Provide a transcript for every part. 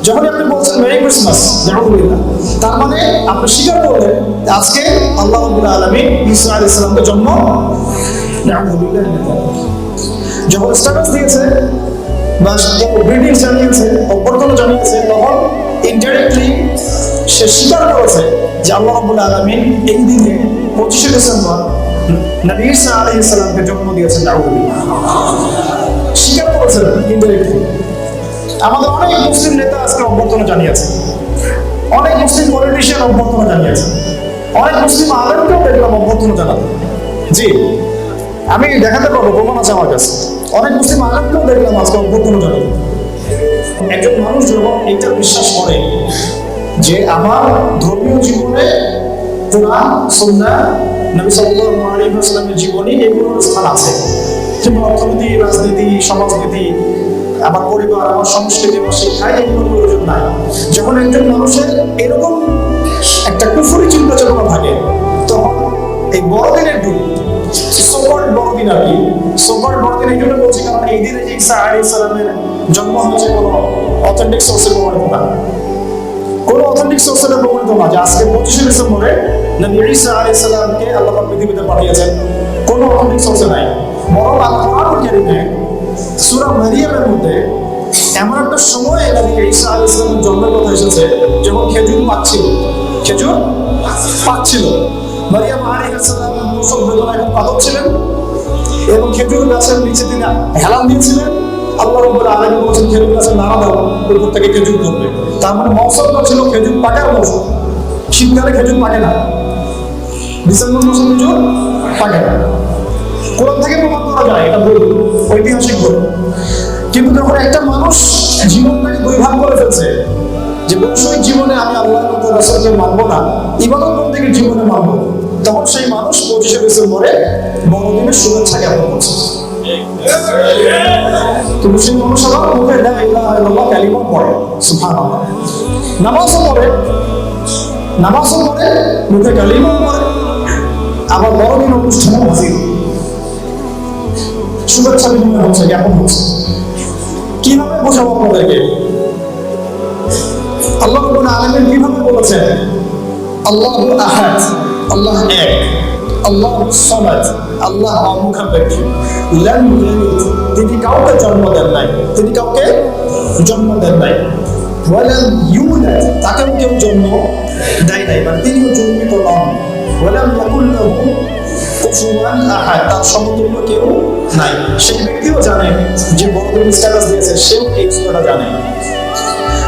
যখন আপনি বলছেন মেরি ক্রিসমাস জানাবুলিল্লাহ, তার মানে আপনি স্বীকার করলেন আজকে আল্লাহ রাব্বুল আলামিন ঈসা আলাইহিস সালামকে জন্ম নাউযুবিল্লাহ। যখন স্ট্যাটাস দিয়েছে বা ব্রিটিশ জানিয়েছে, অভ্যর্থনা জানিয়েছে, তখন ইনডাইরেক্টলি সে স্বীকার করেছে যে আল্লাহ রাব্বুল আলামিন এই দিনে 25শে ডিসেম্বর নবী ঈসা আলাইহিস সালামকে জন্ম দিয়েছেন। নাউযুবিল্লাহ, স্বীকার করেছেন ইনডাইরেক্টলি। আমাদের অনেক মুসলিম নেতা আজকে অভ্যর্থনা জানিয়েছে, অনেক মুসলিম পলিটিশিয়ান অভ্যর্থনা জানিয়েছে, অনেক মুসলিম আলেমকেও দেখলাম অভ্যর্থনা জানাতে। জি, আমি দেখাতে পারবো, প্রমাণ আছে আমার কাছে। অনেক মুসলিম আলেমকেও দেখলাম আজকে অভ্যর্থনা জানাতে। একজন মানুষ যখন এটা বিশ্বাস করে যে আমার ধর্মীয় জীবনে কোরআন, সুন্নাহ, নবী সাল্লাল্লাহু আলাইহি ওয়াসাল্লামের জীবনী এগুলোর স্থান আছে, যেমন অর্থনীতি, রাজনীতি, সমাজনীতি, আমার পরিবার, আমার সংস্কৃতি, আমার শিক্ষায় এগুলোর প্রয়োজন নাই। যখন একজন মানুষের এরকম একটা কুফরি চিন্তা চেতনা থাকে, তখন এই বড়দিনের দিন, সোকল্ড বড়দিন আর কি, সোকল্ড বড়দিন এই জন্য বলছি কারণ এই দিনে যে ঈসা আলাইহিস সালামের জন্ম হয়েছে কোনো অথেন্টিক সোর্সে প্রমাণিত না, কোনো অথেন্টিক সোর্সে প্রমাণিত না যে আজকে 25শে ডিসেম্বরে নবী ঈসা আলাইহিস সালামকে আল্লাহ পাক পৃথিবীতে পাঠিয়েছেন, কোনো অথেন্টিক সোর্সে নাই। বরং আল কোরআনুল কারীমে সূরা মারিয়ামের মধ্যে এমন একটা সময় নবী ঈসা আলাইহিস সালামের জন্মের কথা এসেছে যখন খেজুর পাচ্ছিল। মারিয়াম আলাইহিস সালাম প্রসব বেদনায় কাতর ছিলেন এবং খেজুর গাছের নিচে তিনি হেলান দিয়েছিলেন। আল্লাহ রাব্বুল আলামিন বলেছেন খেজুর গাছের নাড়া দাও, উপর থেকে খেজুর ধরবে। তার মানে মৌসুমটা ছিল খেজুর পাকার মৌসুম। শীতকালে খেজুর পাকে না, ডিসেম্বর মাসে খেজুর পাকে না। কোরআন থেকে প্রমাণ করা যায়, এটা বই, ঐতিহাসিক বই। কিন্তু যখন একটা মানুষ জীবনটাকে দুই ভাগ করে ফেলছে যে বৈষয়িক জীবনে আমি আল্লাহর রাসূলকে মানবো না, ইবাদত বন্দেগীর জীবনে মানবো, তখন সেই মানুষ 25শে ডিসেম্বরে বড়দিনের শুভেচ্ছা জ্ঞাপন করছে। কিন্তু সেই মানুষ আবার মুখে লা ইলাহা ইল্লাল্লাহ কালিমা পড়ে, সুবহানাল্লাহ, নামাজও পড়ে, মুখে কালিমাও পড়ে, আবার বড়দিন অনুষ্ঠানে হাজির, শুভেচ্ছা বিনিময় হচ্ছে, জ্ঞাপন হচ্ছে। কিভাবে বোঝাবো আপনাদেরকে? আল্লাহ রাব্বুল আলামিন কিভাবে বলেছেন আল্লাহু আহাদ, আল্লাহ এক, আল্লাহু সামাদ, আল্লাহ অমুখাপেক্ষী, লাম ইয়ালিদ, তিনি কাউকে জন্ম দেন নাই, ওয়ালাম ইউলাদ, তাকেও কেউ জন্ম দেয় নাই, মানে তিনিও জন্মিত নন, ওয়ালাম ইয়াকুল লাহু কুফুয়ান আহাদ, তার সমতুল্য কেউ নাই। সেই ব্যক্তিও জানে যে বড়দিন স্ট্যাটাস দিয়েছে, সেও এই বিষয়টা জানে।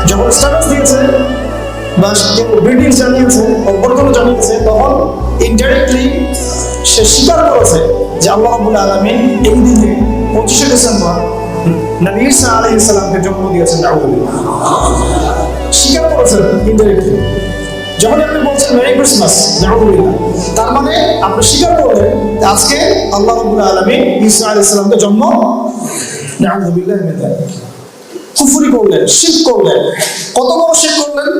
যখন স্ট্যাটাস দিয়েছে বা ব্রিটিশ জানিয়েছে, অভ্যর্থনা জানিয়েছে, তখন ইনডাইরেক্টলি সে স্বীকার করেছে যে আল্লাহ রাব্বুল আলামিন এই দিনে 25শে ডিসেম্বর নবী ঈসা আলাইহিস সালামকে জন্ম দিয়েছেন। নাউযুবিল্লাহ, স্বীকার করেছেন ইনডাইরেক্টলি। যখন আপনি বলছেন মেরি ক্রিসমাস নাউযুবিল্লাহ, তার মানে আপনি স্বীকার করলেন আজকে আল্লাহ রাব্বুল আলামিন ঈসা আলাইহিস সালামকে জন্ম নাউযুবিল্লাহ কুফরি করলেন, শিরক করলেন। কত বড় শিরক করলেন?